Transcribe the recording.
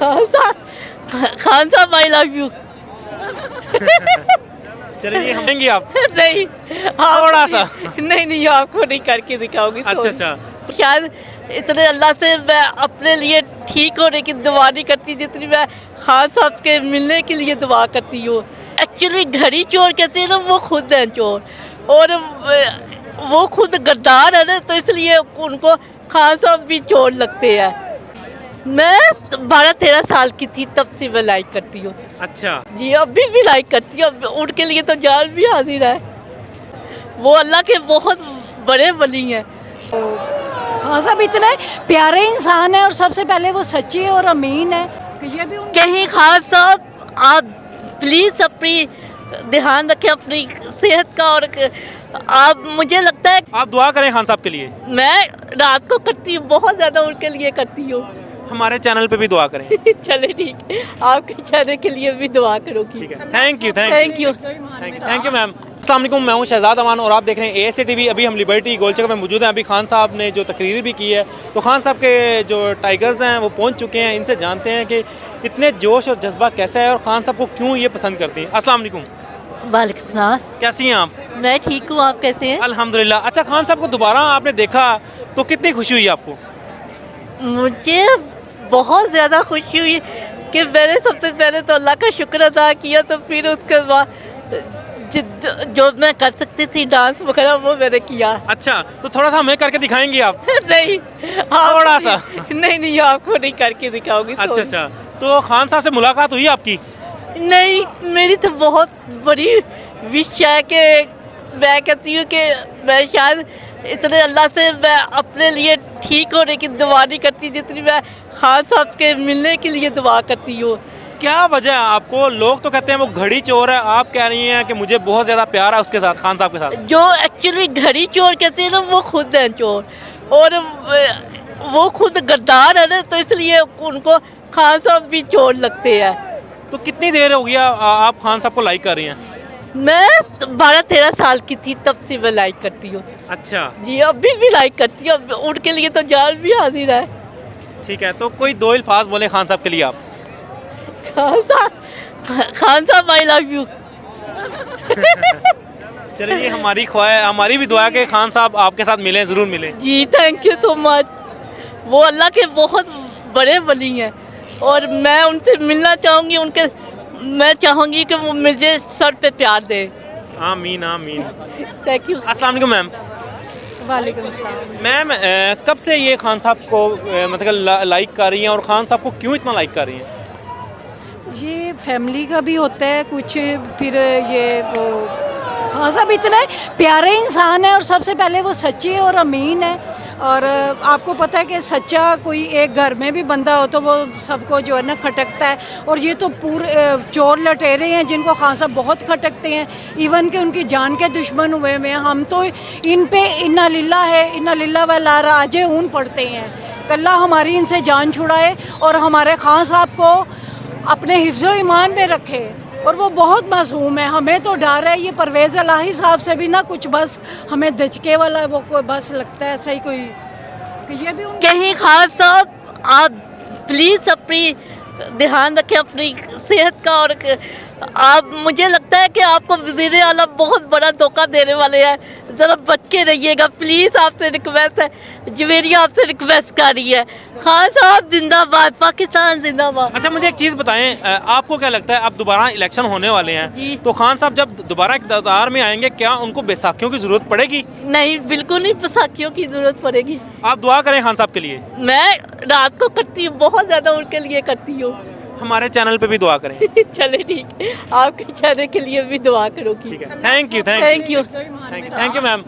खान साहब I love you. चलिए हम देंगे आप नहीं थोड़ा सा। नहीं आपको नहीं करके दिखाऊंगी। अच्छा शायद इतने अल्लाह से मैं अपने लिए ठीक होने की दुआ नहीं करती जितनी मैं खान साहब के मिलने के लिए दुआ करती हूँ। एक्चुअली घड़ी चोर कहते हैं ना, वो खुद है चोर और वो खुद गद्दार है ना, तो इसलिए उनको खान साहब भी चोर लगते हैं। मैं 12-13 साल की थी तब से मैं लाइक करती हूँ। अच्छा जी अभी भी लाइक करती हूँ, उनके लिए तो जान भी हाजिर है। वो अल्लाह के बहुत बड़े वली हैं। खान साहब इतने प्यारे इंसान है और सबसे पहले वो सच्चे और अमीन है कि ये भी कहीं खान साहब आप प्लीज़ अपनी ध्यान रखें अपनी सेहत का, और आप मुझे लगता है आप दुआ करें खान साहब के लिए। मैं रात को करती हूँ, बहुत ज़्यादा उनके लिए करती हूँ। हमारे चैनल पे भी दुआ करें। चले ठीक है, आपके चैनल के लिए भी दुआ करूँगी। ठीक है, thank you thank you ma'am. अस्सलाम वालेकुम, मैं हूं शहजाद अमान और आप देख रहे हैं ASA TV। अभी हम लिबर्टी गोलचक्कर में मौजूद हैं। अभी खान साहब ने जो तकरीर भी की है, तो खान साहब के जो टाइगर्स हैं वो पहुंच चुके हैं। इनसे जानते हैं कि इतने जोश और जज्बा कैसा है और खान साहब को क्यों ये पसंद करती हैं। अस्सलाम वालेकुम। वालेकुम सलाम। कैसी हैं आप? मैं ठीक हूँ, आप कैसे हैं? अल्हम्दुलिल्लाह। अच्छा, खान साहब को दोबारा आपने देखा तो कितनी खुशी हुई आपको? मुझे बहुत ज़्यादा खुशी हुई कि मैंने सबसे पहले तो अल्लाह का शुक्र अदा किया, तो फिर उसके बाद जो मैं कर सकती थी डांस वगैरह वो मैंने किया। अच्छा, तो थोड़ा सा हमें करके दिखाएंगे आप? नहीं थोड़ा सा। नहीं आपको नहीं करके दिखाऊंगी। अच्छा, तो खान साहब से मुलाकात हुई आपकी? नहीं, मेरी तो बहुत बड़ी विश है कि मैं कहती हूँ कि मैं शायद इतने अल्लाह से मैं अपने लिए ठीक होने की दुआ नहीं करती जितनी मैं खान साहब के मिलने के लिए दुआ करती हूँ। क्या वजह है आपको? लोग तो कहते हैं वो घड़ी चोर है, आप कह रही हैं कि मुझे बहुत ज़्यादा प्यार है उसके साथ, खान साहब के साथ। जो एक्चुअली घड़ी चोर कहते हैं ना, वो खुद है चोर और वो खुद गद्दार है ना, तो इसलिए उनको खान साहब भी चोर लगते हैं। तो कितनी देर हो गया आप खान साहब को लाइक कर रही हैं? मैं 12-13 साल की थी तब से मैं लाइक करती हूँ। अच्छा जी अभी भी लाइक करती हूँ, उनके लिए तो जान भी हाजिर है। ठीक है, तो कोई दो अल्फाज बोले खान साहब के लिए आप। खान साहब आई लव यू। चलिए, हमारी भी दुआ है कि खान साहब आपके साथ मिलें, ज़रूर मिलें। जी थैंक यू सो मच। वो अल्लाह के बहुत बड़े वली हैं और मैं उनसे मिलना चाहूँगी। मैं चाहूँगी कि वो मुझे सर पे प्यार दे। आमीन आमीन। Thank you. अस्सलाम वालेकुम मैम। वालेकुम अस्सलाम। मैम, कब से ये खान साहब को मतलब लाइक कर रही हैं और खान साहब को क्यों इतना लाइक कर रही हैं? ये फैमिली का भी होता है कुछ, फिर ये वो खान साहब इतने प्यारे इंसान है और सबसे पहले वो सच्चे और अमीन है। और आपको पता है कि सच्चा कोई एक घर में भी बंदा हो तो वो सबको जो है ना खटकता है, और ये तो पूरे चोर लटेरे हैं जिनको खान साहब बहुत खटकते हैं, इवन कि उनकी जान के दुश्मन हुए हैं। हम तो इन पे इन्ना लिल्ला व ला राजिऊन पढ़ते हैं। अल्लाह हमारी इनसे जान छुड़ाए और हमारे खान साहब को अपने हिफ्ज़ो ईमान में रखे। और वो बहुत मासूम है, हमें तो डर है ये परवेज़ इलाही साहब से भी ना कुछ बस हमें दचके वाला वो कोई बस लगता है सही कोई कि ये भी कहीं खान साहब आप प्लीज़ अपनी ध्यान रखें अपनी सेहत का, और आप मुझे लगता है कि आपको वज़ीर आला बहुत बड़ा धोखा देने वाले हैं। ज़रा बच के रहिएगा प्लीज़, आपसे रिक्वेस्ट है। जवेरिया आपसे रिक्वेस्ट कर रही है। खान साहब जिंदाबाद, पाकिस्तान जिंदाबाद। अच्छा, मुझे एक चीज़ बताएं, आपको क्या लगता है अब दोबारा इलेक्शन होने वाले हैं, तो खान साहब जब दोबारा इक़्तिदार में आएंगे क्या उनको बैसाखियों की ज़रूरत पड़ेगी? नहीं, बिल्कुल नहीं बैसाखियों की ज़रूरत पड़ेगी। आप दुआ करें खान साहब के लिए। मैं रात को करती हूँ, बहुत ज़्यादा उनके लिए करती हूँ। हमारे चैनल पे भी दुआ करें। चले ठीक है, आपके चैनल के लिए भी दुआ करूँगी। ठीक है, thank you thank you ma'am.